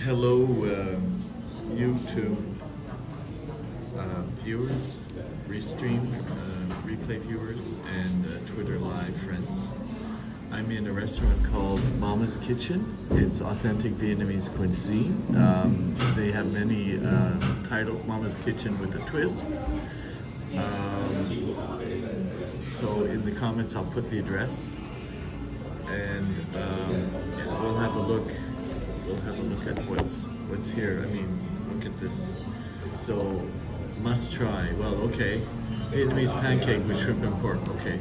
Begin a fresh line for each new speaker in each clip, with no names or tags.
Hello, YouTube viewers, Restream, replay viewers, and Twitter Live friends. I'm in a restaurant called Mama's Kitchen. It's authentic Vietnamese cuisine. They have many titles, Mama's Kitchen with a twist. So in the comments I'll put the address, and we'll have a look. We'll have a look at what's here. I mean, look at this. So, must try. Well, okay. Vietnamese pancake with shrimp and pork. Okay.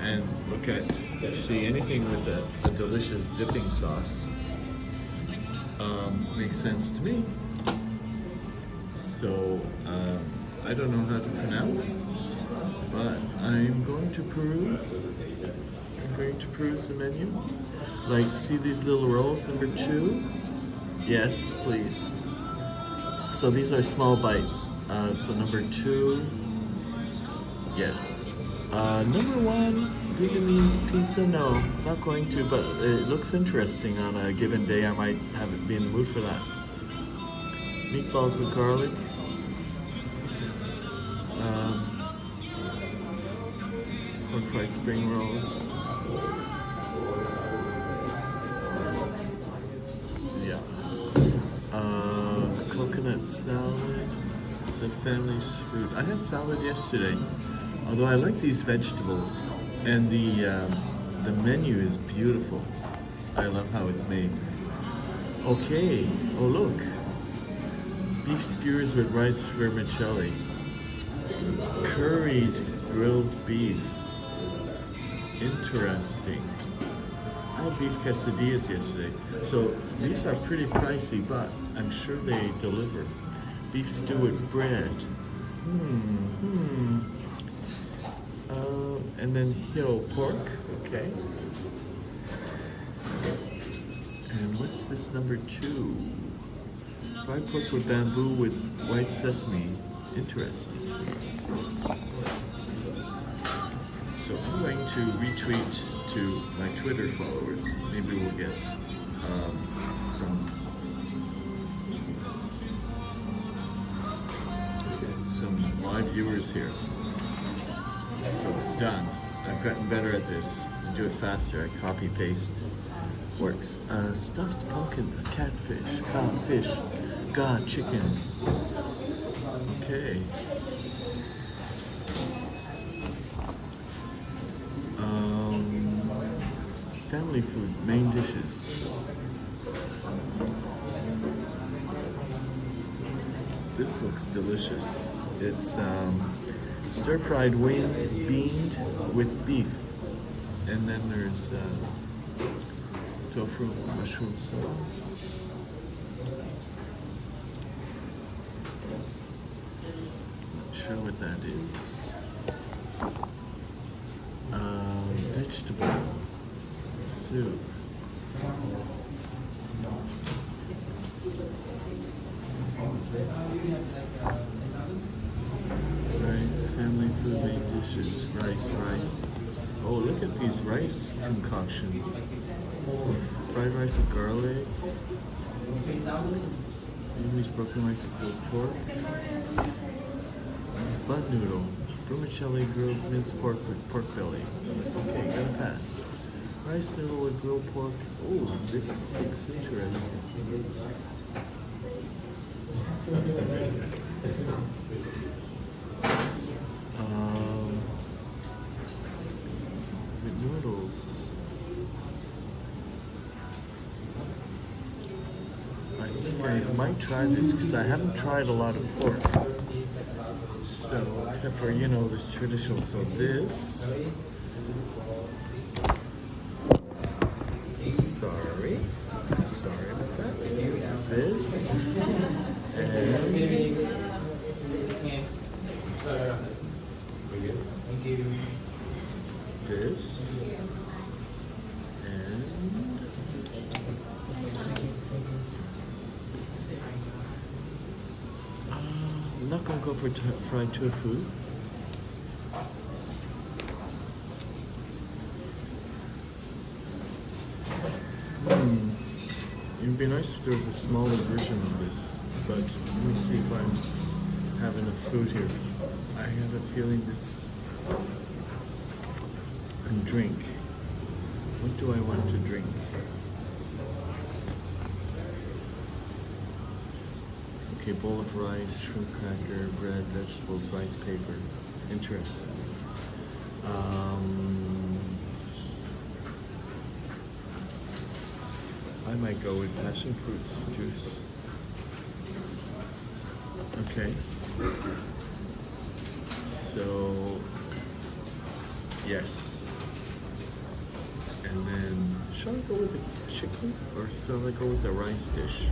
And look at, see, anything with a delicious dipping sauce makes sense to me. So, I don't know how to pronounce, but I'm going to peruse. I'm going to peruse the menu. Like, see these little rolls, number 2? Yes, please. So these are small bites. So number 2, yes. Number 1, Vietnamese pizza, no, not going to, but it looks interesting on a given day. I might have it be in the mood for that. Meatballs with garlic. Pork fried spring rolls. Yeah. Coconut salad. It's a family's food. I had salad yesterday, although I like these vegetables, and the menu is beautiful. I love how it's made. Okay. Oh look, beef skewers with rice vermicelli, curried grilled beef. Interesting. I had beef quesadillas yesterday. So these are pretty pricey, but I'm sure they deliver. Beef stew with bread. And then hill pork. Okay. And what's this number 2? Fried pork with bamboo with white sesame. Interesting. So I'm going to retweet to my Twitter followers. Maybe we'll get some live viewers here. So done. I've gotten better at this. I do it faster. I copy paste. Works. Stuffed pumpkin, catfish, codfish, god chicken. Okay. Family food, main dishes. This looks delicious. It's stir-fried wing beaned with beef. And then there's tofu mushroom sauce. Not sure what that is. Vegetable soup. Rice, family food, main dishes. Rice. Oh, look at these rice concoctions. Fried rice with garlic. Vietnamese broken rice with grilled pork. Butt noodle. Vermicelli grilled minced pork with pork belly. Okay, gonna pass. Rice noodle with grilled pork. Oh, this looks interesting. The noodles. I think I might try this because I haven't tried a lot of pork. So, except for, you know, the traditional. So this. Sorry about that. This and this and I'm not gonna go for fried tofu. would be nice if there was a smaller version of this, but let me see if I have enough food here. I have a feeling this and drink. What do I want to drink? Okay, bowl of rice, shrimp cracker, bread, vegetables, rice paper. Interesting. I might go with passion fruits juice. Okay. So, yes. And then, shall I go with the chicken or shall I go with the rice dish?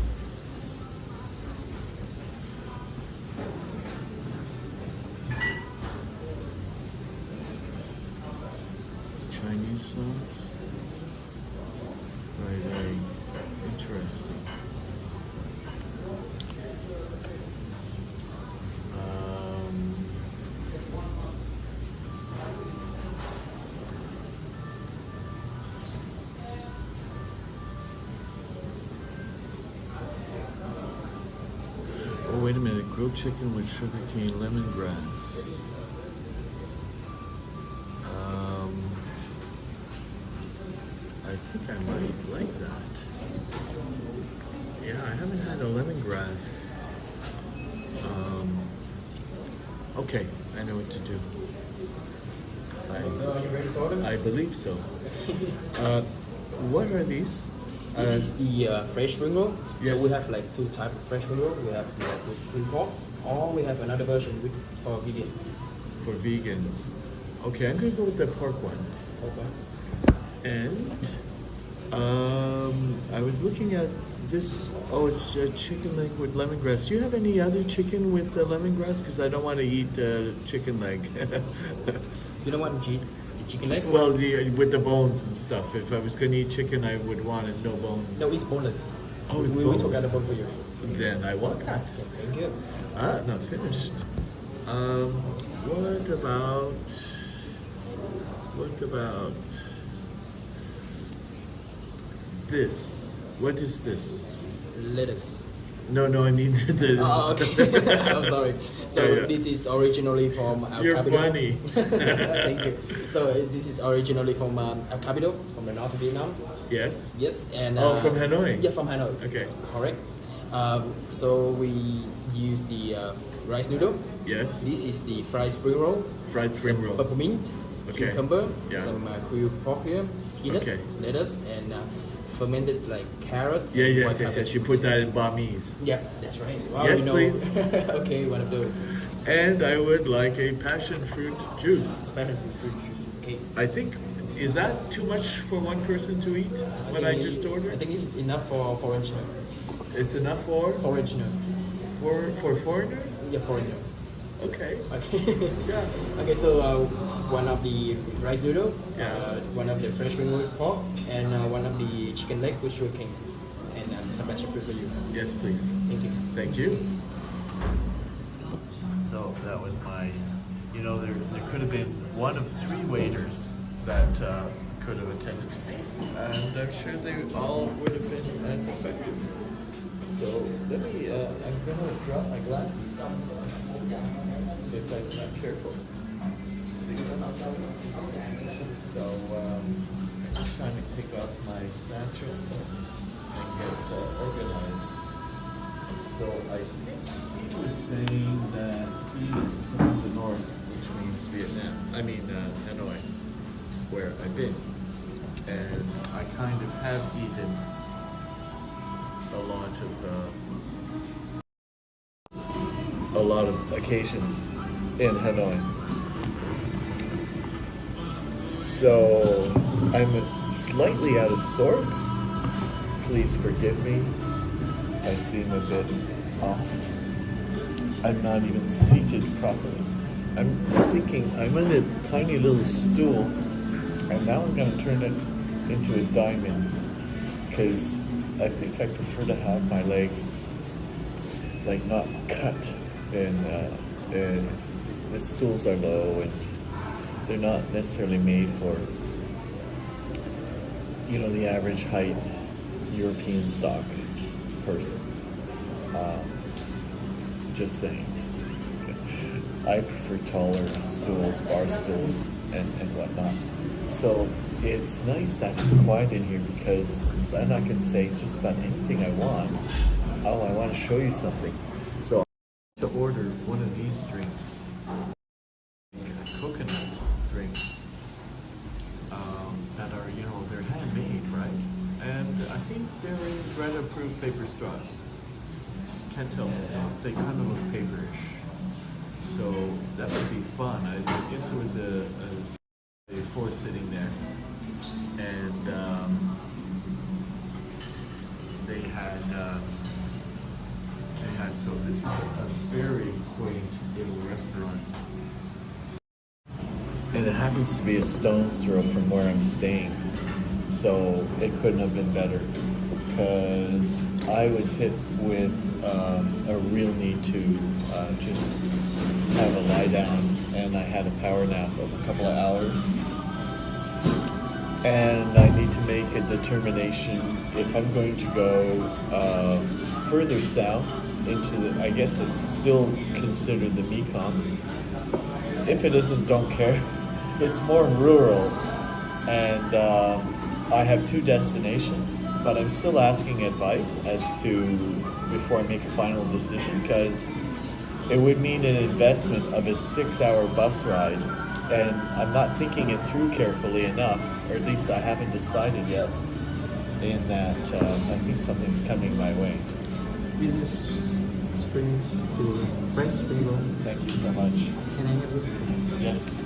Chinese sauce. Right. Interesting. Oh, wait a minute. Grilled chicken with sugarcane lemongrass. I think I might like that. Yeah, I haven't had a lemongrass. Okay, I know what to do.
So are you ready to order?
I believe so. What are these?
This is the fresh spring roll.
Yes.
So we have like two types of fresh spring roll. We have like with cream pork, or we have another version with for vegan.
For vegans. Okay, I'm gonna go with the pork one.
Okay.
And I was looking at this. Oh, it's chicken leg with lemongrass. Do you have any other chicken with lemongrass? Because I don't want to eat chicken leg.
You don't want to eat the chicken leg?
Well, with the bones and stuff. If I was going to eat chicken, I would want it no bones.
No, it's boneless.
Oh, it's
we
boneless.
took out the bone for you.
Then I want that.
Okay, thank you.
Not finished. What about this? What is this?
Lettuce.
No, I mean the.
Oh, okay. I'm sorry. So
Yeah.
this is originally from El
You're
Capital.
funny.
Thank you. So this is originally from El Capital, from the north of Vietnam.
Yes.
Yes, and
From Hanoi.
Yeah, from Hanoi.
Okay.
Correct. So we use the rice noodle.
Yes.
This is the fried spring roll.
Fried spring
some
roll.
Peppermint,
Okay.
cucumber,
Yeah.
some grilled pork here, peanut,
Okay.
lettuce, and fermented like carrot.
Yeah,
and
yes,
white
yes,
pepper.
yes. You put that in Burmese.
Yeah, that's right. Wow,
Yes,
you know.
please.
Okay, one of those.
And I would like a passion fruit juice.
Balance and fruit juice. Okay.
I think, is that too much for one person to eat? What I just
I
ordered?
think it's enough for foreigner.
It's enough for
Foreigner.
foreigner?
Yeah, foreigner.
Okay.
Okay.
Yeah.
Okay, so one of the rice noodle,
Yeah.
one of the fresh wing pork, and one of the chicken leg with sugarcane, and some passion fruit for you.
Yes, please.
Thank you.
Thank you. So that was my, there could have been one of three waiters that could have attended to me, and I'm sure they all would have been as effective. So let me, I'm gonna drop my glasses if I'm not careful. See? So I'm just trying to take off my satchel and get organized. So I think he was saying that he's from the north, which means Vietnam. I mean Hanoi, where I've been, and I kind of have eaten a lot of occasions in Hanoi. So I'm slightly out of sorts. Please forgive me. I seem a bit off. I'm not even seated properly. I'm thinking I'm on a tiny little stool, and now I'm going to turn it into a diamond, because I think I prefer to have my legs like not cut, and the stools are low, and they're not necessarily made for the average height European stock person. Just saying. I prefer taller stools, bar stools, and whatnot. So it's nice that it's quiet in here because then I can say just about anything I want. Oh, I want to show you something. So to order one of these drinks, coconut drinks, that are, they're handmade, right? And I think they're in Greta-approved paper straws. Can't tell. They kind of look paperish. So that would be fun. I guess there was a horse sitting there, and they had. So this is a very quaint little restaurant, and it happens to be a stone's throw from where I'm staying. So it couldn't have been better, because I was hit with a real need to just have a lie down, and I had a power nap of a couple of hours, and I need to make a determination if I'm going to go further south into I guess it's still considered the Mekong. If it isn't, don't care. It's more rural, and I have 2 destinations, but I'm still asking advice as to before I make a final decision, because it would mean an investment of a 6-hour bus ride, and I'm not thinking it through carefully enough, or at least I haven't decided yet. In that, I think something's coming my way.
This is fresh spring roll.
Thank you so much.
Can I have it?
Yes.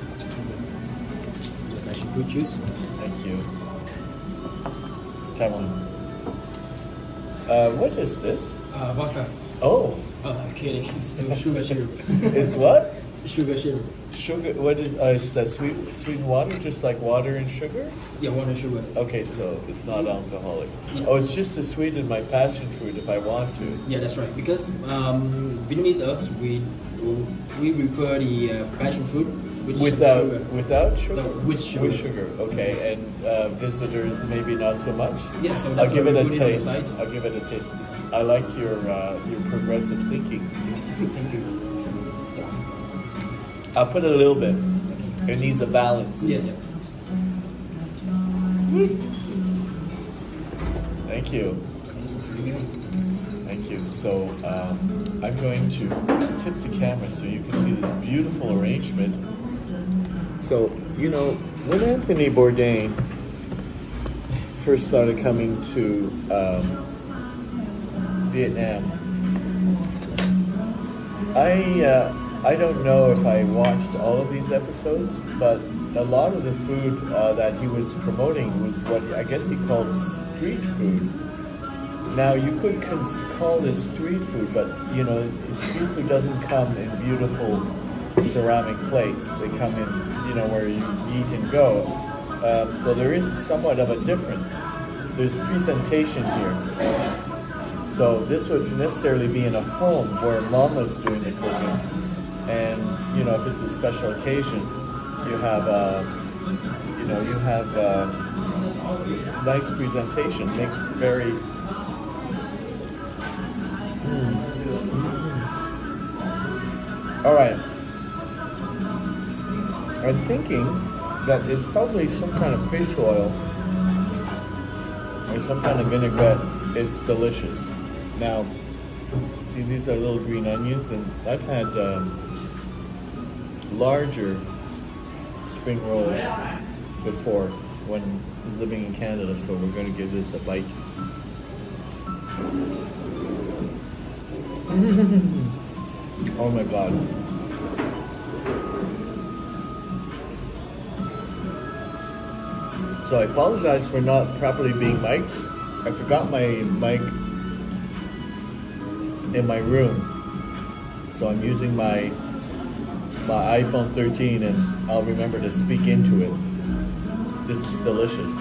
Passion fruit juice.
Thank you. Come on. What is this?
Vodka.
Oh.
Oh, kidding. It's sugar syrup.
It's what?
Sugar syrup.
Sugar. What is that? Sweetened water, just like water and sugar?
Yeah, water and sugar.
Okay, so it's not alcoholic.
Yeah.
Oh, it's just to sweeten my passion fruit if I want to.
Yeah, that's right. Because Vietnamese us, we refer the passion fruit with sugar.
Without sugar?
No, with sugar.
With sugar. Okay, and visitors maybe not so much.
Yeah, so
I'll
that's
give
why
it
we
a
put it on the
taste.
side.
I'll give it a taste. I like your progressive thinking.
Thank you.
I'll put a little bit. It needs a balance.
Yeah.
Thank you. Thank you. So I'm going to tip the camera so you can see this beautiful arrangement. So, when Anthony Bourdain first started coming to Vietnam, I don't know if I watched all of these episodes, but a lot of the food that he was promoting was what I guess he called street food. Now, you could call this street food, but street food doesn't come in beautiful ceramic plates. They come in, where you eat and go. So there is somewhat of a difference. There's presentation here. So this wouldn't necessarily be in a home where mama's doing the cooking. And, if it's a special occasion, you have, nice presentation. Makes very... All right. I'm thinking that it's probably some kind of fish oil or some kind of vinaigrette. It's delicious. Now, see, these are little green onions, and I've had larger spring rolls before when I was living in Canada, so we're going to give this a bite. Oh my God. So I apologize for not properly being mic'd. I forgot my mic in my room. So I'm using my iPhone 13, and I'll remember to speak into it. This is delicious.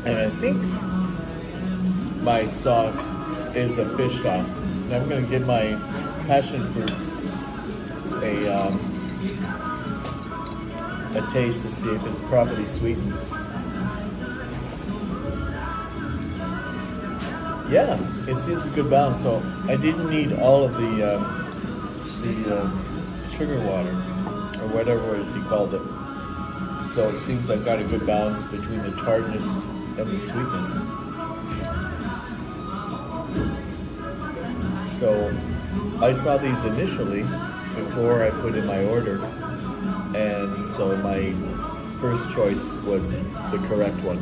And I think my sauce is a fish sauce. And I'm going to give my passion fruit a taste to see if it's properly sweetened. Yeah, it seems a good balance. So I didn't need all of the sugar water, or whatever it is he called it. So it seems I've got a good balance between the tartness and the sweetness. So I saw these initially before I put in my order, and so my first choice was the correct one.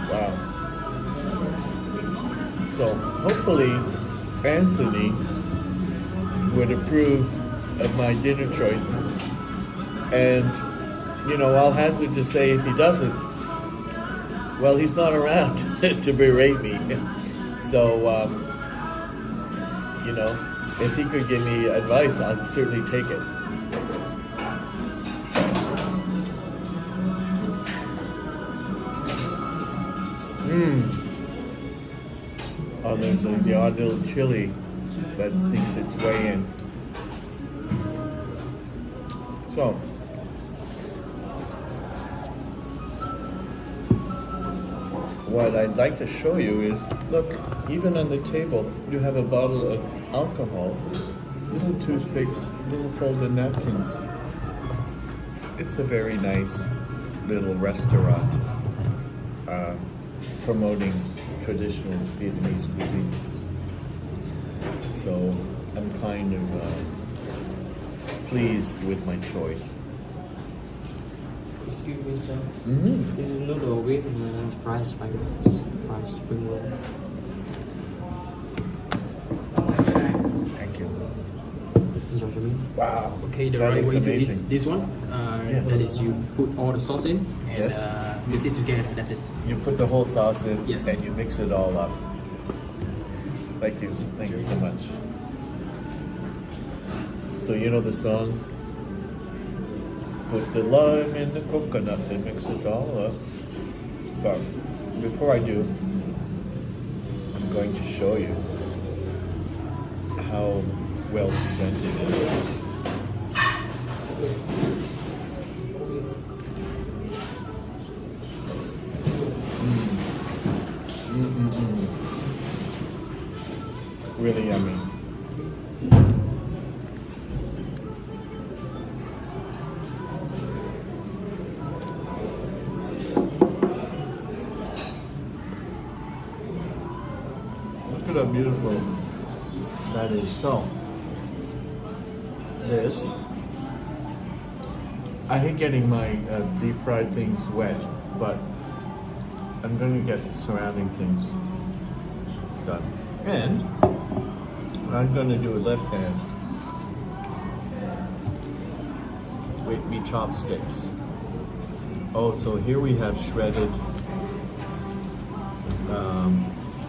Wow. So hopefully Anthony would approve of my dinner choices, and I'll hazard to say if he doesn't, well, he's not around to berate me. So if he could give me advice, I'd certainly take it. Oh, there's the odd little chili that sneaks its way in. So, what I'd like to show you is, look, even on the table, you have a bottle of alcohol, little toothpicks, little folded napkins. It's a very nice little restaurant promoting traditional Vietnamese cuisine. So I'm kind of pleased with my choice.
Excuse me, sir.
Mm-hmm.
This is noodle with fried spring roll.
Thank you.
Enjoy the meal.
Wow.
Okay, the
That
right
looks
way to
amazing.
this one.
Yes.
That is, you put all the sauce in and
Yes.
mix it together. That's it.
You put the whole sauce in,
Yes.
and you mix it all up. Thank you. Thank you so much. So you know the song? Put the lime in the coconut and mix it all up. But before I do, I'm going to show you how well presented it is. Really yummy. Look at how beautiful that is. So, this, I hate getting my deep fried things wet, but I'm going to get the surrounding things done. And I'm going to do it left hand with me chopsticks. Oh, so here we have shredded.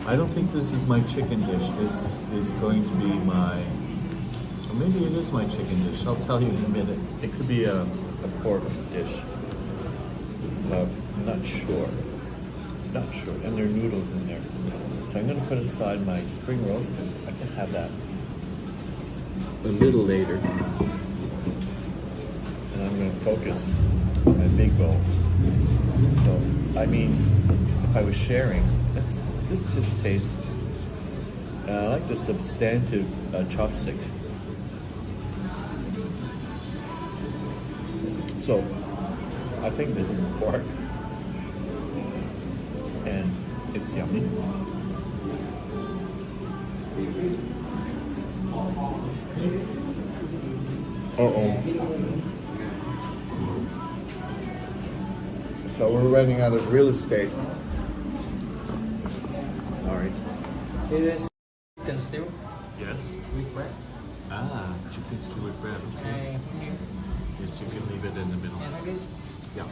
I don't think this is my chicken dish. This is going to be my, or maybe it is my chicken dish. I'll tell you in a minute. It could be a pork dish. I'm not sure. Not sure. And there are noodles in there. So I'm going to put aside my spring rolls because I can have that a little later. And I'm going to focus on my big bowl. So, I mean, if I was sharing, this just tastes, I like the substantive chopsticks. So, I think this is pork. And it's yummy. Uh-oh. So we're running out of real estate. Sorry.
Here's chicken stew
Yes.
with bread.
Ah, chicken stew with bread. Okay. Yes, you can leave it in the middle.
And like this.
Yeah.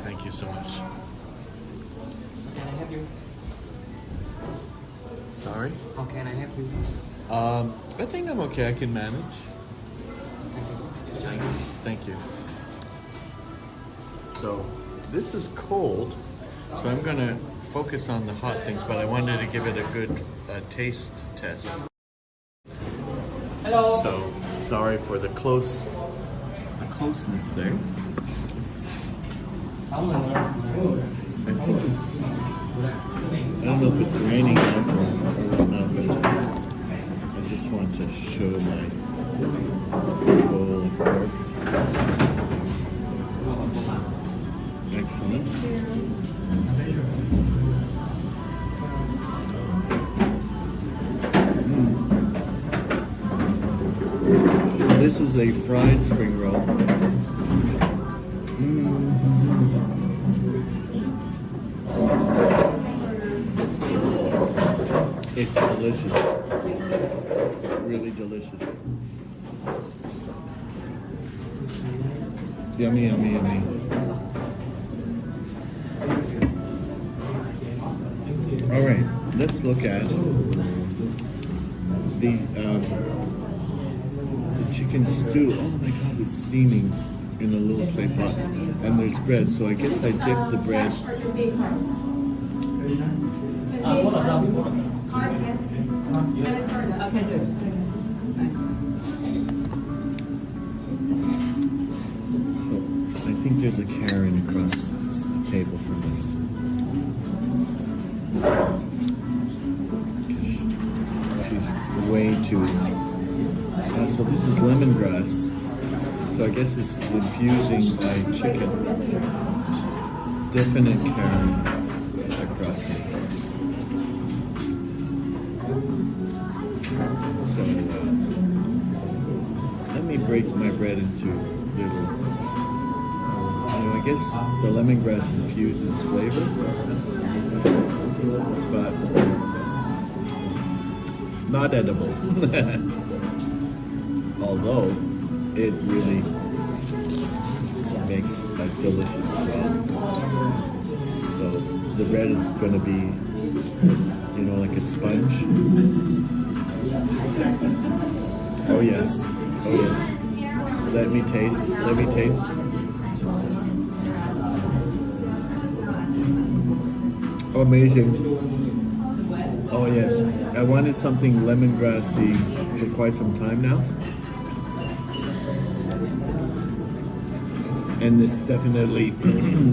Thank you so much.
Can I help you?
Sorry.
How can I help you?
I think I'm okay. I can manage. Thank you. So this is cold, so I'm gonna focus on the hot things, but I wanted to give it a good taste test.
Hello.
So sorry for the closeness there. I don't know if it's raining out or whatnot, but I just want to show my bowl of pork. Excellent. So this is a fried spring roll. It's delicious. Really delicious. Yummy, yummy, yummy. All right, let's look at the chicken stew. Oh my God, it's steaming in a little clay pot, and there's bread. So I guess I dip the bread. So I think there's a Karen across the table from us. She's way too. So this is lemongrass. So I guess this is infusing my chicken. Definite Karen across this. So let me break my bread into little. I guess the lemongrass infuses flavor, but not edible. Although it really makes a delicious bread. So the bread is going to be, like a sponge. Oh yes, oh yes. Let me taste. Amazing. Oh yes, I wanted something lemongrassy for quite some time now. And this definitely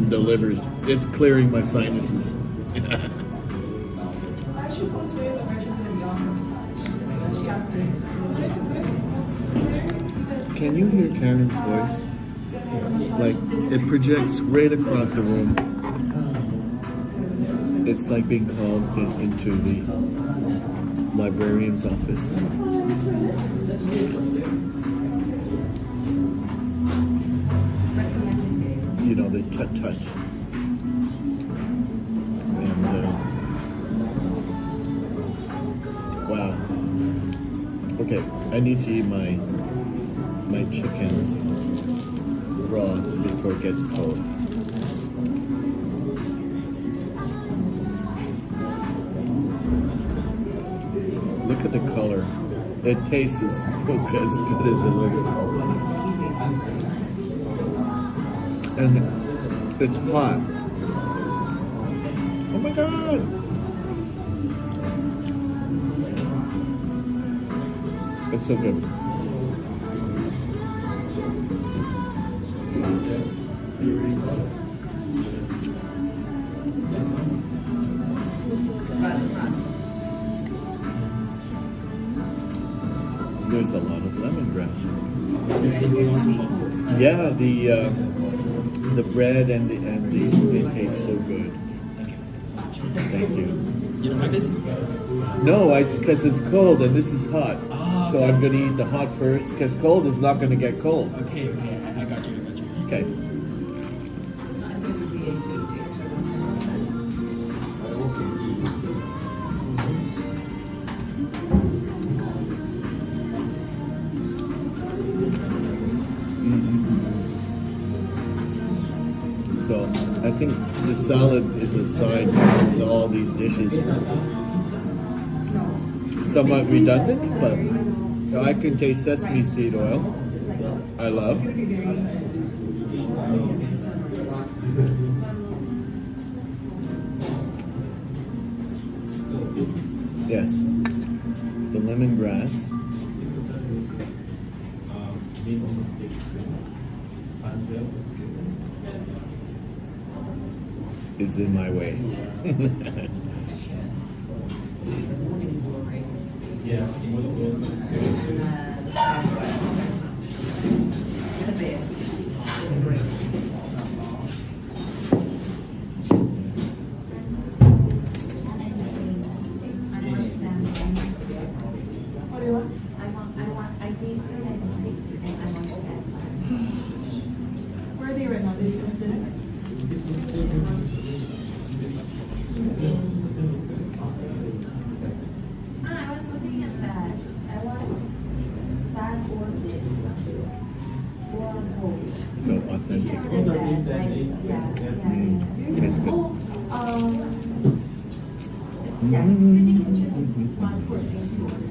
delivers. It's clearing my sinuses. Can you hear Karen's voice? Like, it projects right across the room. It's like being called into the librarian's office. The tut-tut. And, wow. Okay, I need to eat my chicken broth before it gets cold. Look at the color. It tastes as good as it looks. And it's hot. Oh my God! It's so good. There's a lot of lemongrass. Yeah, the bread and they taste so good. Thank you.
You don't like this?
No, it's because it's cold and this is hot. Oh, so I'm going to eat the hot first because cold is not going to get cold.
Okay, I got you.
Okay. So I think the salad is a side to all these dishes. Somewhat redundant, but Now I can taste sesame seed oil. I love. Yes, the lemongrass is in my way.
Where are they right now? They finished dinner?
I was looking at that. I want that or this. Or both.
So authentic. Tastes good.
Yeah, Cindy can choose one for this one.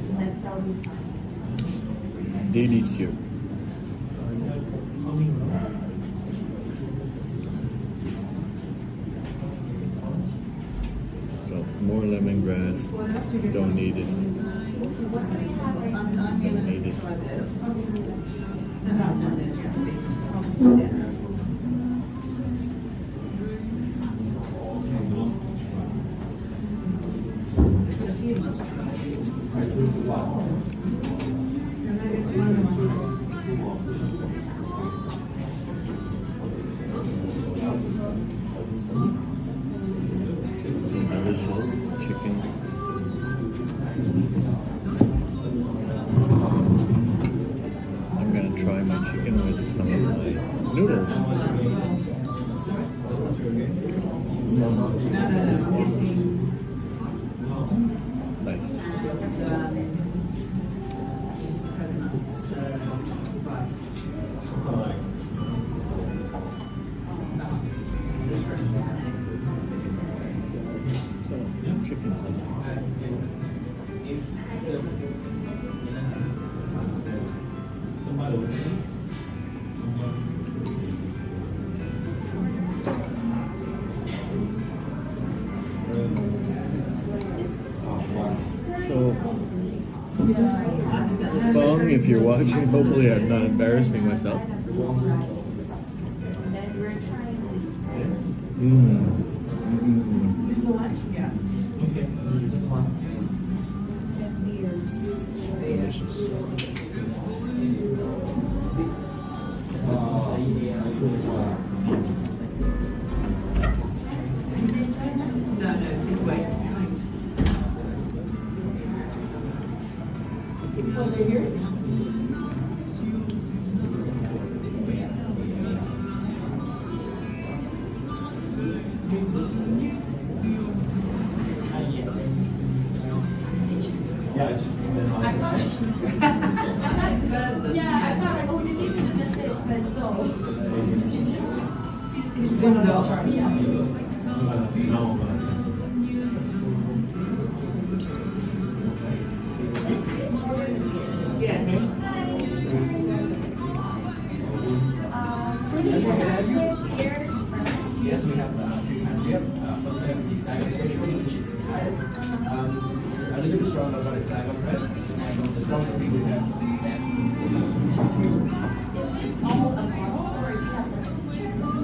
That'll be fine.
Délicieux. So more lemongrass. Don't need it.
What do we have right now?
Don't need it. Some delicious chicken. I'm gonna try my chicken with some of my noodles. Nice. So, chicken. So, Fong, if you're watching, hopefully I'm not embarrassing myself.
Then we're trying this.
This is the lunch? Yeah.
Delicious.
No, it's white. Thanks. People over here?
Yeah, I thought like, oh, did you send a message? But no.
Zoomed out. Yes.
Yes, we have three kinds. We have first we have the sago special, which is rice, a little bit stronger but it's sago bread, and the stronger thing we have that
Is it all available or do you have to choose one?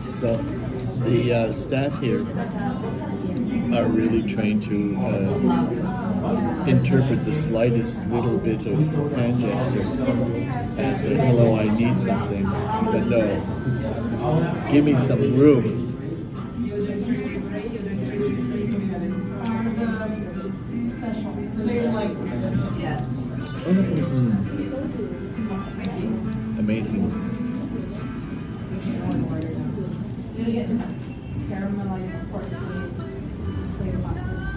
So, the staff here are really trained to interpret the slightest little bit of hand gesture and say, hello, I need something. But no, give me some room.
Special. They're like, yeah.
Amazing.
You get caramelized pork flavor muffins.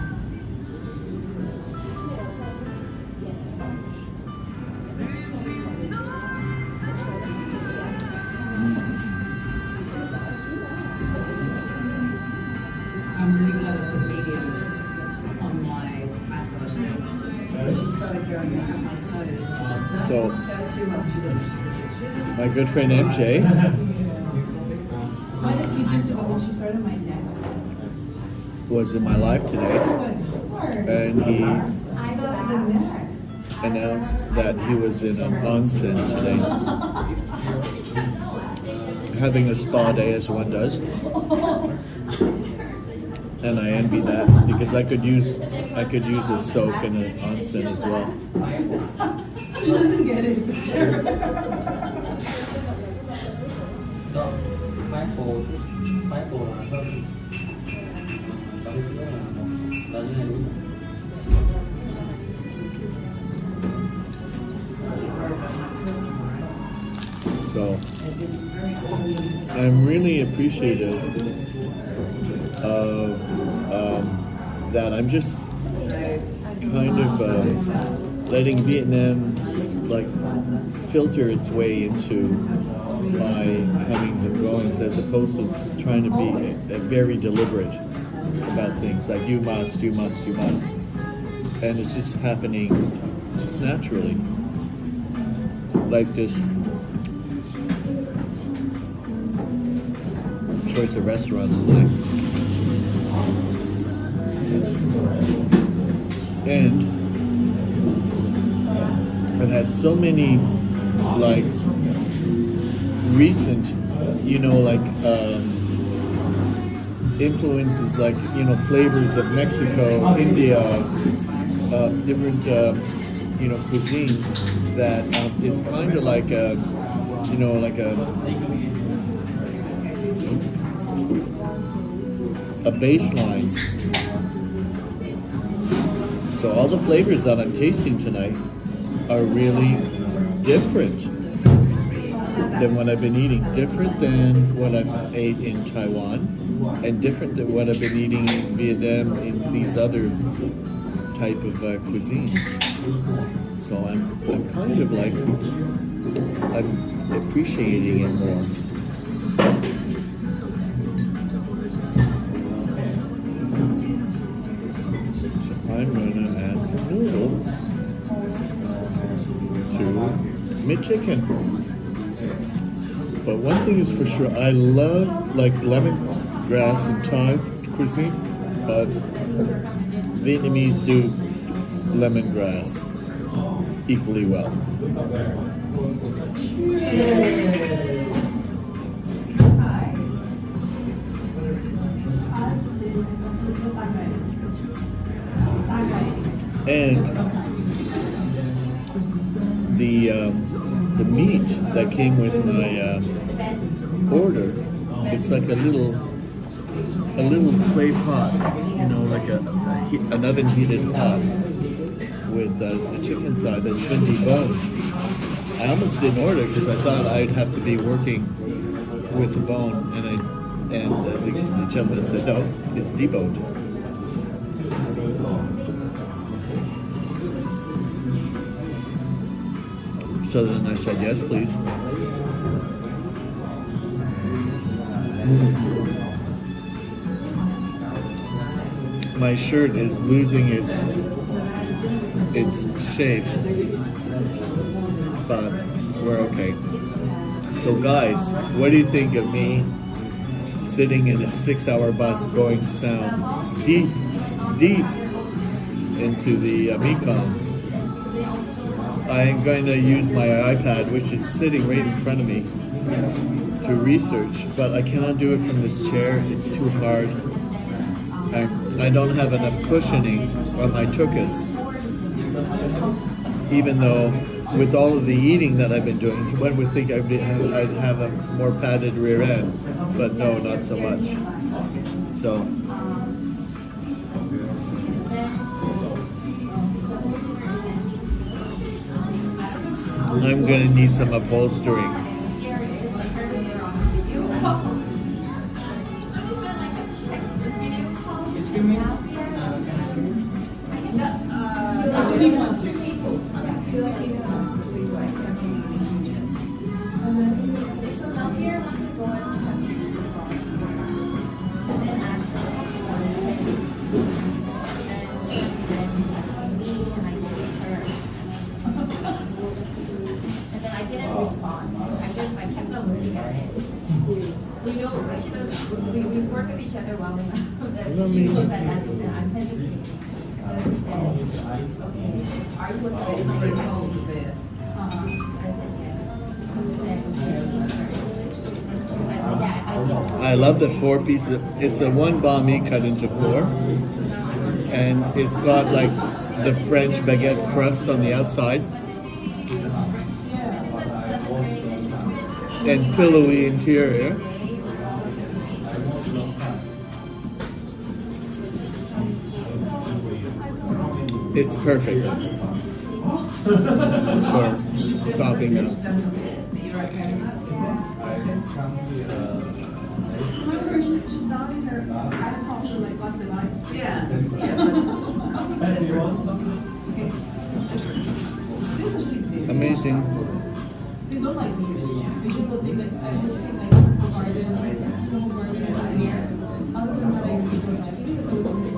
So, my good friend MJ
Why did you do when she started my neck?
was in my life today, and he
The neck.
announced that he was in an onsen today, having a spa day as one does. And I envy that because I could use a soak in an onsen as well.
She doesn't get it.
So I'm really appreciative of that. I'm just kind of letting Vietnam like filter its way into my comings and goings, as opposed to trying to be very deliberate about things like you must, and it's just happening just naturally, like this choice of restaurants tonight. And I've had so many like recent, influences, like, flavors of Mexico, India, different, cuisines that it's kind of like a baseline. So all the flavors that I'm tasting tonight are really different than what I've been eating, different than what I've ate in Taiwan, and different than what I've been eating in Vietnam in these other type of cuisines. So I'm kind of like, I'm appreciating it more. I'm going to add some noodles to my chicken. But one thing is for sure, I love like lemongrass and Thai cuisine, but Vietnamese do lemongrass equally well. And the meat that came with my order, it's like a little clay pot, like an oven heated pot with a chicken thigh that's been deboned. I almost didn't order because I thought I'd have to be working with the bone, and the gentleman said no, it's deboned. So then I said, yes, please. My shirt is losing its shape, but we're okay. So guys, what do you think of me sitting in a 6-hour bus going south, deep into the Mekong? I'm going to use my iPad, which is sitting right in front of me, to research, but I cannot do it from this chair. It's too hard. I don't have enough cushioning on my tuchus, even though with all of the eating that I've been doing, one would think I'd have a more padded rear end, but no, not so much. So I'm going to need some upholstering.
work with each other well enough that she knows that that's I'm hesitating. So she said, okay, are you with us? So I said yes. She said, "Should we eat first?" So I said, yeah, I think so.
I love the 4 pieces. It's a 1 banh mi cut into 4, and it's got like the French baguette crust on the outside, and pillowy interior. It's perfect for stopping up.
Remember, she's down in her ice coffee like lots of ice.
Yeah.
Amazing.
They don't like me. They people think like I don't think like garden, garden is here. Other than that, I people like me.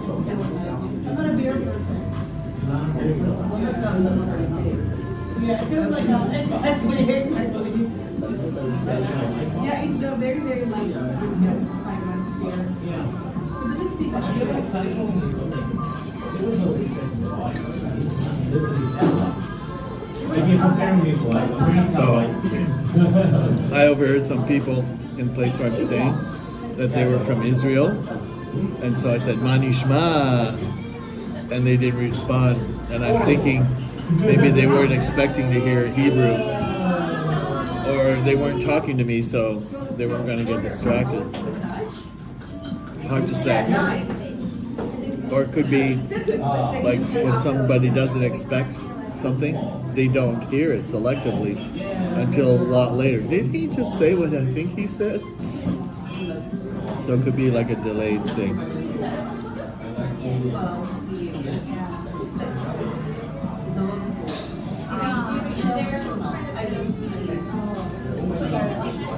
I'm not a beer person. Yeah, it feels like exactly. Yeah, it's a very, very light excitement beer. It doesn't seem much
So I overheard some people in the place where I'm staying that they were from Israel, and so I said Manishma, and they didn't respond. And I'm thinking maybe they weren't expecting to hear Hebrew, or they weren't talking to me, so they weren't going to get distracted. Hard to say. Or it could be like when somebody doesn't expect something, they don't hear it selectively until a lot later. Did he just say what I think he said? So it could be like a delayed thing.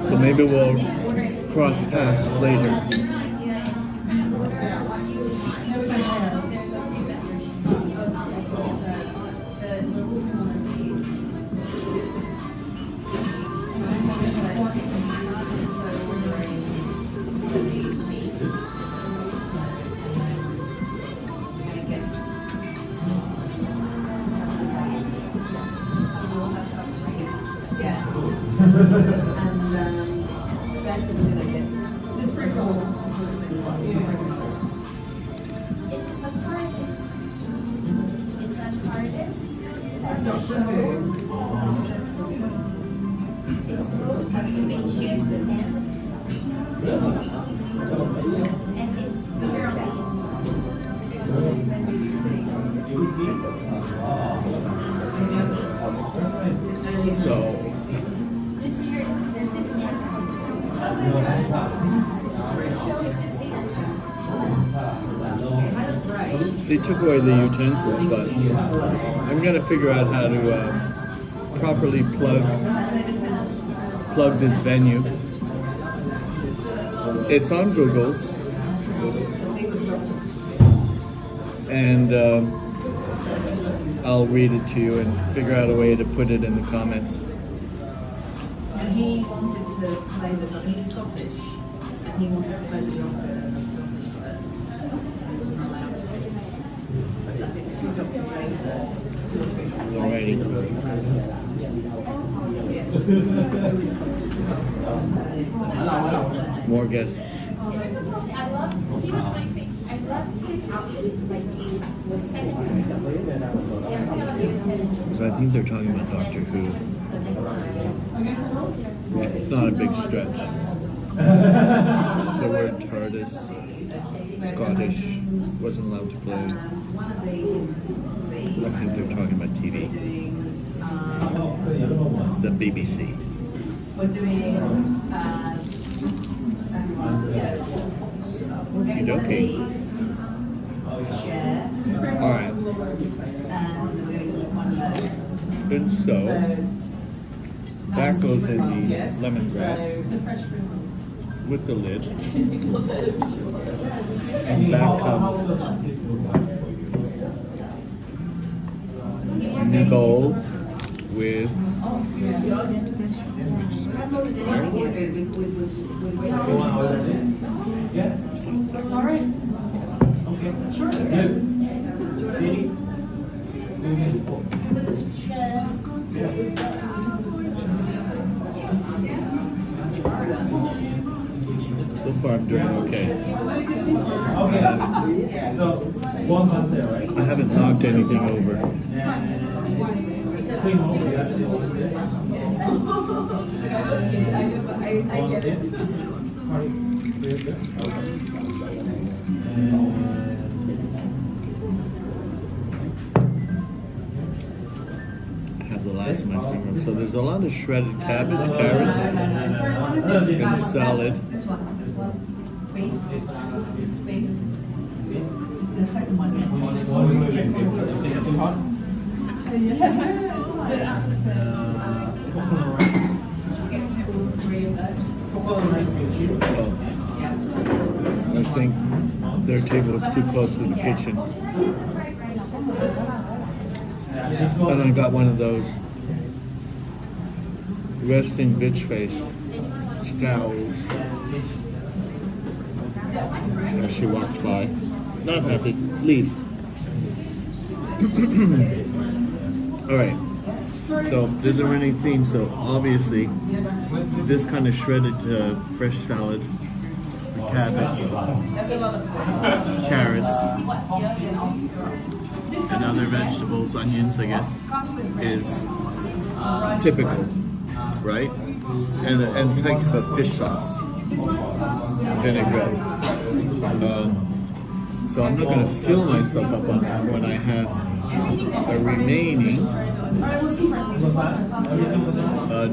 So maybe we'll cross paths later.
It's both a spaceship and it's bigger
So
this year they're 16. Show is 16.
they took away the utensils, but I'm gonna figure out how to properly plug this venue. It's on Google's, and I'll read it to you and figure out a way to put it in the comments.
And he wanted to play he's Scottish, and he wanted to play the doctor as a Scottish person. They weren't allowed to. But I think 2 doctors later, 2 or 3 doctors
Alrighty. More guests.
I love, he was my favorite. I love his outfit, like he was second.
So I think they're talking about Doctor Who. It's not a big stretch. The word TARDIS, Scottish, wasn't allowed to play. I think they're talking about TV. The BBC.
We're doing
Okie dokie.
share,
Alright.
and we're going to do one of those.
And so, that goes in the lemongrass with the lid. And back comes Nicole with
All right. Sure.
So far, I'm doing okay.
So, one month there, right?
I haven't knocked anything over.
I get it.
Have the last of my spring rolls. So there's a lot of shredded cabbage, carrots, and salad.
This one. Beef. Beef. The second one, yes.
It's too hot?
Get 2 or 3 of those.
I think their table is too close to the kitchen. And I got one of those resting bitch face scowls. As she walked by. Not happy. Leave. Alright. So there's a running theme, so obviously this kind of shredded fresh salad, cabbage, carrots, and other vegetables, onions, I guess, is typical, right? And think of a fish sauce, vinaigrette. So I'm not going to fill myself up on that when I have a remaining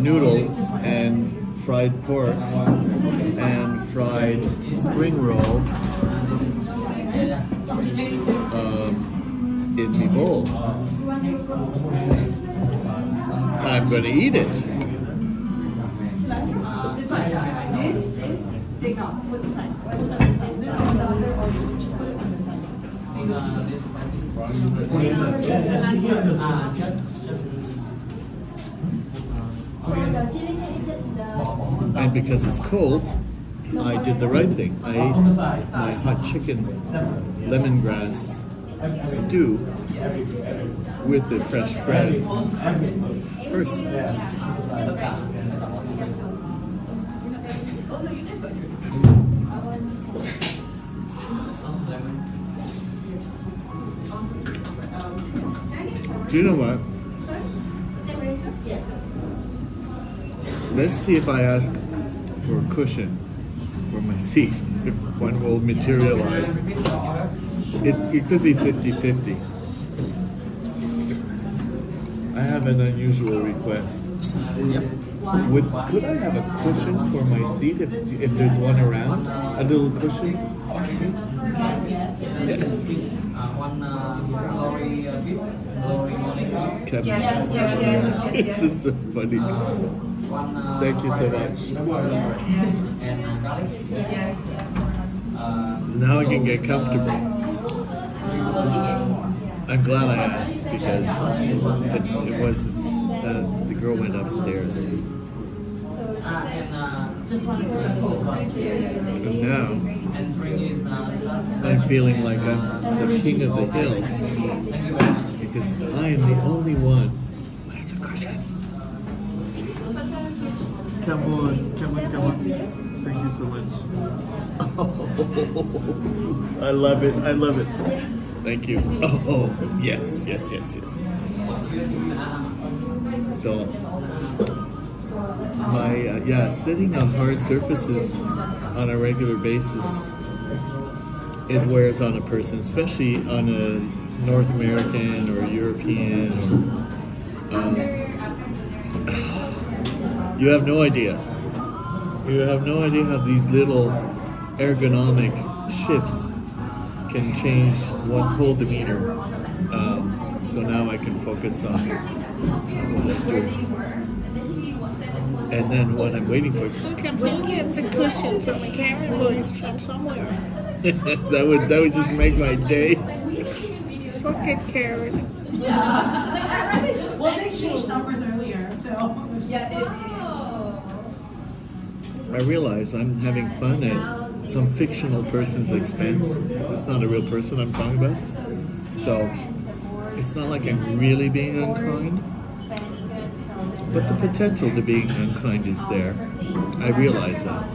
noodle and fried pork and fried spring roll in the bowl. I'm going to eat it.
This one. This is take out. Put the side. Put it on the side. No, the other or just put it on the side.
And because it's cold, I did the right thing. I ate my hot chicken lemongrass stew with the fresh bread first. Do you know what? Let's see if I ask for a cushion for my seat, if one will materialize. It could be 50-50. I have an unusual request.
Yep.
Could I have a cushion for my seat if there's one around? A little cushion? Yes. Kevin.
Yes.
This is so funny. Thank you so much. Now I can get comfortable. I'm glad I asked because it was the girl went upstairs. And now I'm feeling like I'm the king of the hill because I am the only one who has a cushion. Come on. Thank you so much. Oh, I love it. Thank you. Oh, yes. So, my, sitting on hard surfaces on a regular basis, it wears on a person, especially on a North American or European. You have no idea. You have no idea how these little ergonomic shifts can change one's whole demeanor. So now I can focus on what I'm doing. And then what I'm waiting for is, how come he gets a cushion from a camera voice from somewhere? that would just make my day. Suck it, Karen.
Well, they changed numbers earlier, so yeah.
I realize I'm having fun at some fictional person's expense. It's not a real person I'm talking about. So it's not like I'm really being unkind, but the potential to being unkind is there. I realize that.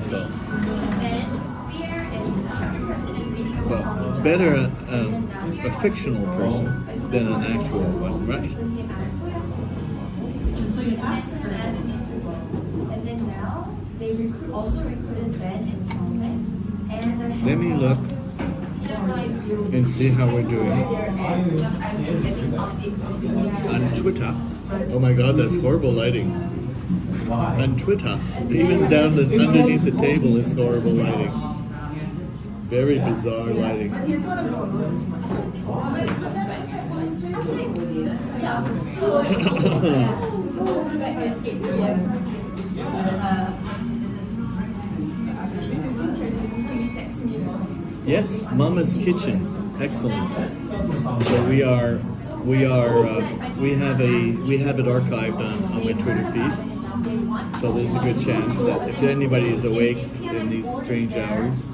So, but better a fictional person than an actual one, right?
And so you asked her.
And then now they also recruited Ben and Calvin, and they're
Let me look and see how we're doing on Twitter. Oh my God, that's horrible lighting. On Twitter, even down underneath the table, it's horrible lighting. Very bizarre lighting.
But he's gonna go alone
Yes, Mama's Kitchen, excellent. So we have it archived on my Twitter feed. So there's a good chance that if anybody is awake in these strange hours,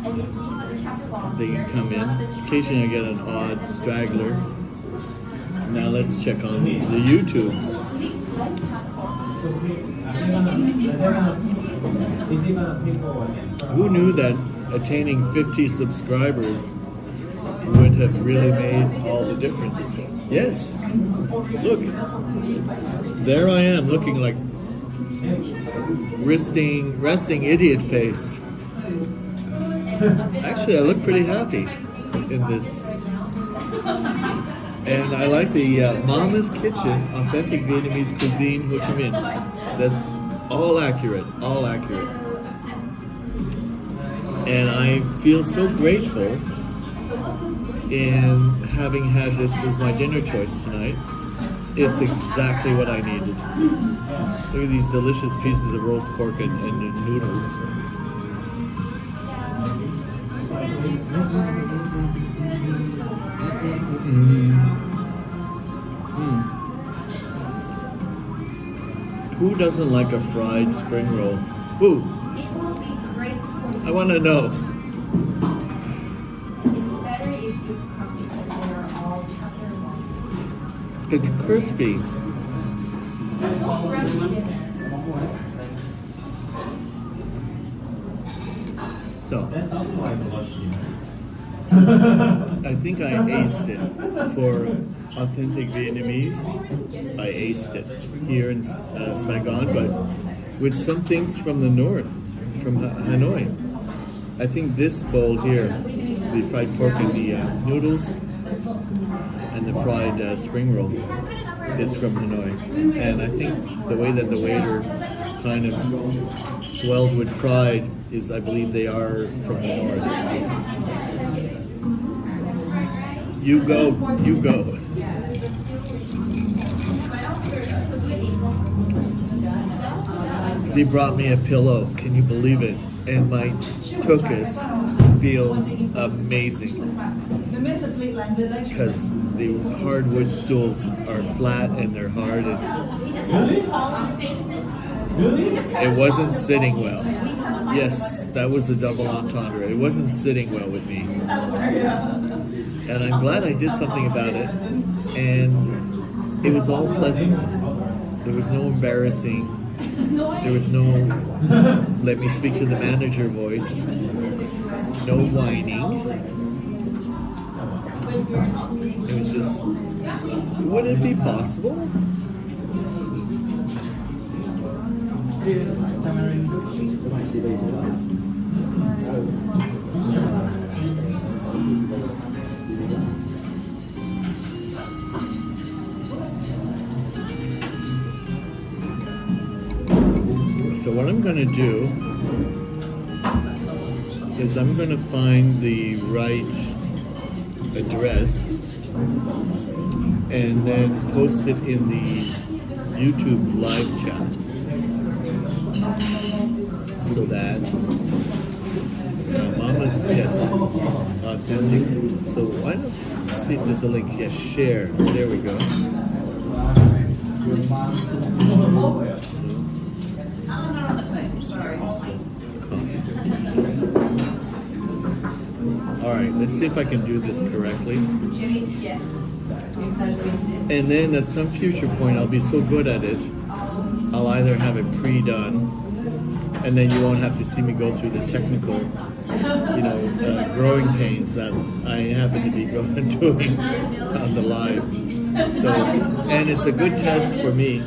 they can come in. Occasionally I get an odd straggler. Now let's check on the YouTubes. Who knew that attaining 50 subscribers would have really made all the difference? Yes. Look. There I am looking like resting idiot face. Actually, I look pretty happy in this. And I like the Mama's Kitchen, authentic Vietnamese cuisine, Ho Chi Minh. That's all accurate, all accurate. And I feel so grateful in having had this as my dinner choice tonight. It's exactly what I needed. Look at these delicious pieces of roast pork and noodles. Who doesn't like a fried spring roll? Who?
It will be great for
I want to know.
It's better if you come because they're all chapter 1.
It's crispy. So, I think I aced it for authentic Vietnamese. I aced it here in Saigon, but with some things from the north, from Hanoi. I think this bowl here, the fried pork and the noodles, and the fried spring roll, is from Hanoi. And I think the way that the waiter kind of swelled with pride is, I believe they are from the north. You go, you go. They brought me a pillow, can you believe it? And my tuchus feels amazing. Because the hardwood stools are flat and they're hard and it wasn't sitting well. Yes, that was a double entendre. It wasn't sitting well with me. And I'm glad I did something about it. And it was all pleasant. There was no embarrassing. There was no let me speak to the manager voice. No whining. It was just, would it be possible? So what I'm going to do is I'm going to find the right address and then post it in the YouTube live chat so that Mama's, yes, authentic. So why not see if there's a link? Yes, share. There we go. gmail.com. All right, let's see if I can do this correctly.
Chili, yeah. If that's what you did.
And then at some future point, I'll be so good at it, I'll either have it pre-done, and then you won't have to see me go through the technical, growing pains that I happen to be doing on the live. So, and it's a good test for me.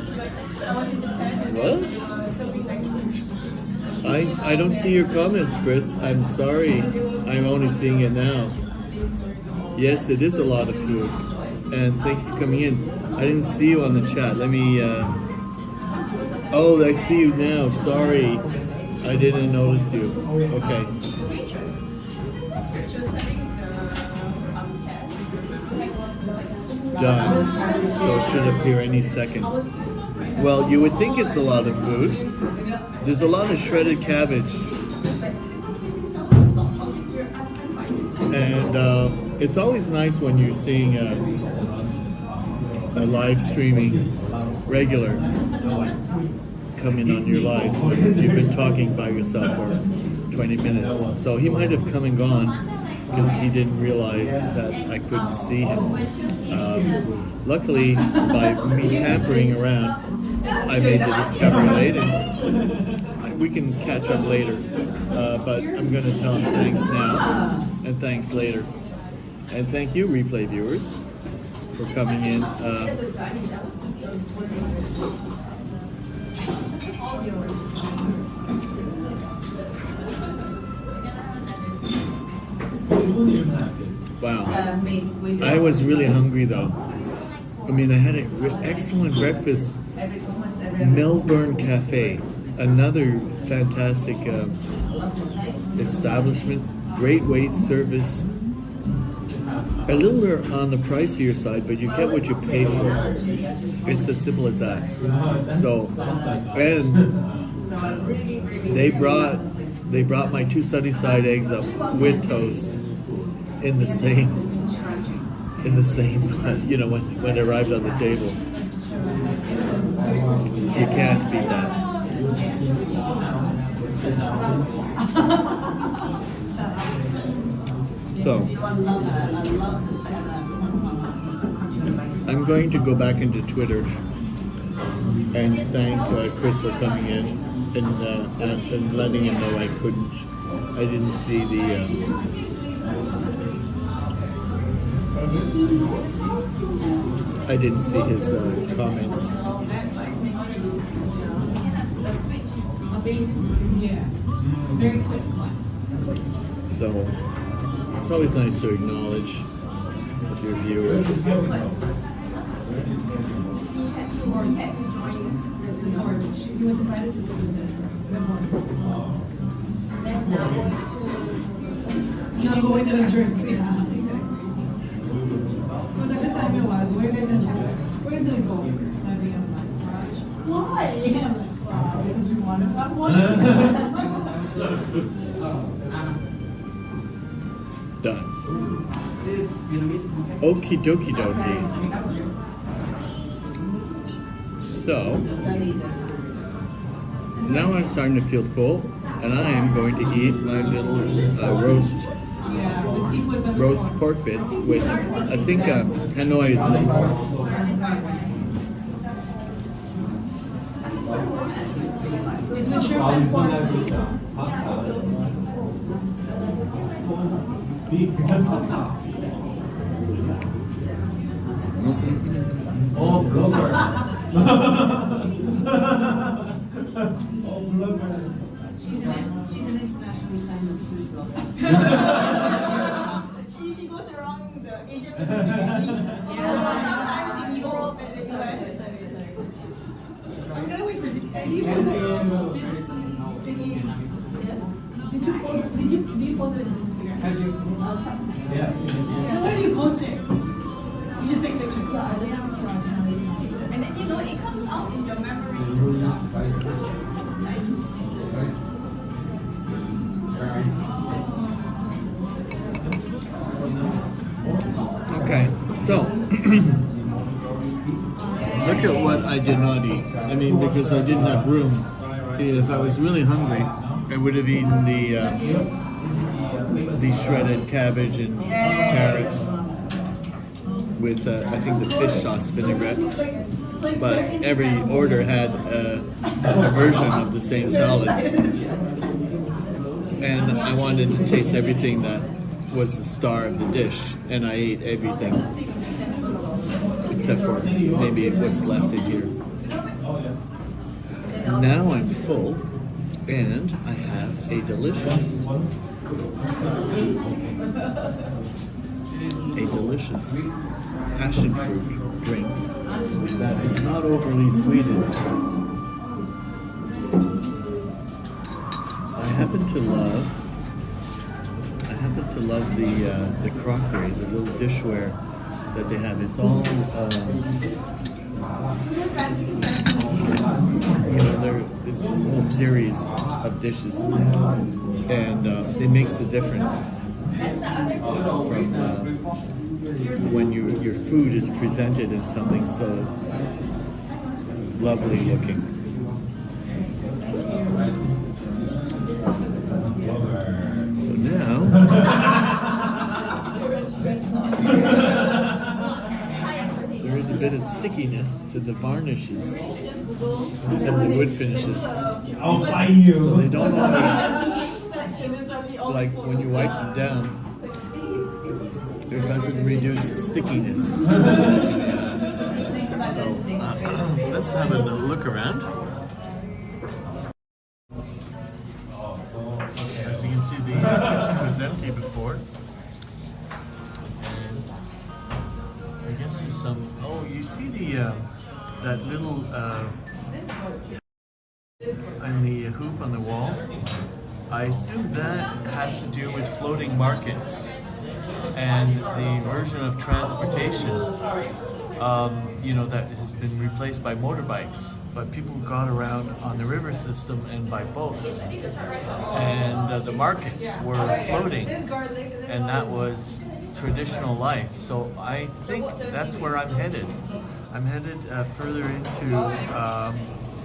What? I don't see your comments, Chris. I'm sorry. I'm only seeing it now. Yes, it is a lot of food. And thank you for coming in. I didn't see you on the chat. Let me... Oh, I see you now. Sorry. I didn't notice you. Okay. Done. So it should appear any second. Well, you would think it's a lot of food. There's a lot of shredded cabbage. And it's always nice when you're seeing a live streaming regular come in on your lives when you've been talking by yourself for 20 minutes. So he might have come and gone because he didn't realize that I couldn't see him. Luckily, by me tampering around, I made the discovery late, and we can catch up later. But I'm going to tell him thanks now and thanks later. And thank you, replay viewers, for coming in. Wow. I was really hungry though. I mean, I had an excellent breakfast. Melbourne Cafe, another fantastic establishment, great wait service. A little on the pricier side, but you get what you pay for. It's as simple as that. So, and they brought my 2 Sunnyside eggs up with toast in the same, when it arrived on the table. You can't beat that. So, I'm going to go back into Twitter and thank Chris for coming in and letting him know I didn't see the I didn't see his comments. So it's always nice to acknowledge your viewers.
Not going to the drinks, yeah. Because every time you want, we're going to check. Where's it go? Having a massage. Why? I'm like, wow, because we want to have one.
Done. Okie dokie dokie. So, now I'm starting to feel full, and I am going to eat my little roast pork bits, which I think Hanoi is known for.
It's been sure that's one.
Oh, blogger.
She's an internationally famous food blogger.
She goes around the Asia Pacific and East. Sometimes in Europe and the US.
I'm gonna wait for it. Do you post it? Yes. Did you post? Do you post it on Instagram?
Yeah.
So where do you post it? You just take pictures.
And then it comes out in your memories and stuff. Nice.
Okay, so look at what I did not eat. I mean, because I didn't have room. If I was really hungry, I would have eaten the shredded cabbage and carrot with I think the fish sauce vinaigrette. But every order had a version of the same salad, and I wanted to taste everything that was the star of the dish, and I ate everything except for maybe what's left in here. Now I'm full, and I have a delicious passion fruit drink that is not overly sweetened. I happen to love the crockery, the little dishware that they have. It's all it's a whole series of dishes, and it makes the difference from when your food is presented in something so lovely looking. So now there is a bit of stickiness to the varnishes and some of the wood finishes.
I'll buy you.
So they don't always, like when you wipe them down, it doesn't reduce the stickiness. So let's have a look around. As you can see, the kitchen was empty before. And I guess there's some, you see that little on the hoop on the wall? I assume that has to do with floating markets and the version of transportation, that has been replaced by motorbikes. But people got around on the river system and by boats. And the markets were floating, and that was traditional life. So I think that's where I'm headed. I'm headed further into,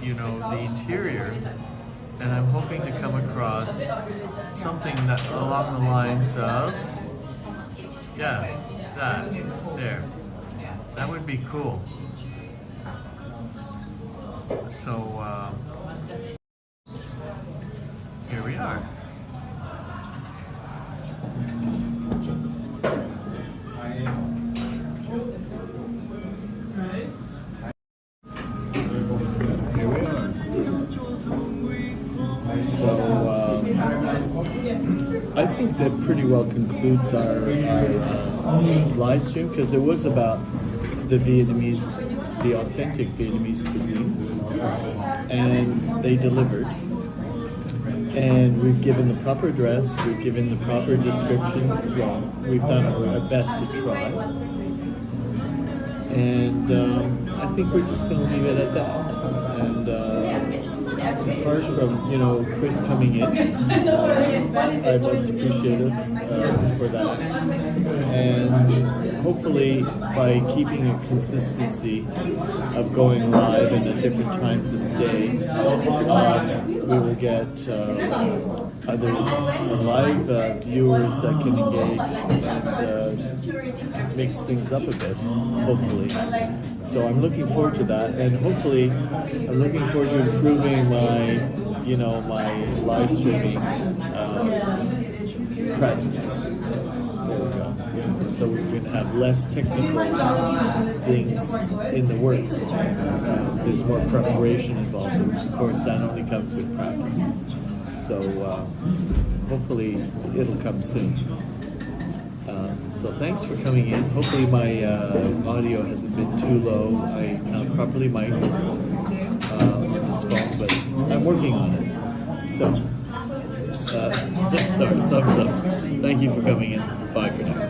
the interior, and I'm hoping to come across something that along the lines of, there. That would be cool. So, here we are. Here we are. So, I think that pretty well concludes our live stream, because it was about the authentic Vietnamese cuisine, and they delivered. And we've given the proper address, we've given the proper descriptions. Well, we've done our best to try. And I think we're just going to leave it at that. And apart from, Chris coming in, I was appreciative for that. And hopefully by keeping a consistency of going live and at different times of the day, we will get other live viewers that can engage and mix things up a bit, hopefully. So I'm looking forward to that, and hopefully I'm looking forward to improving my live streaming presence. There we go. So we're going to have less technical things in the works. There's more preparation involved. Of course, that only comes with practice. So hopefully it'll come soon. So thanks for coming in. Hopefully my audio hasn't been too low. I properly mic on this phone, but I'm working on it. So thumbs up. Thank you for coming in. Bye for now.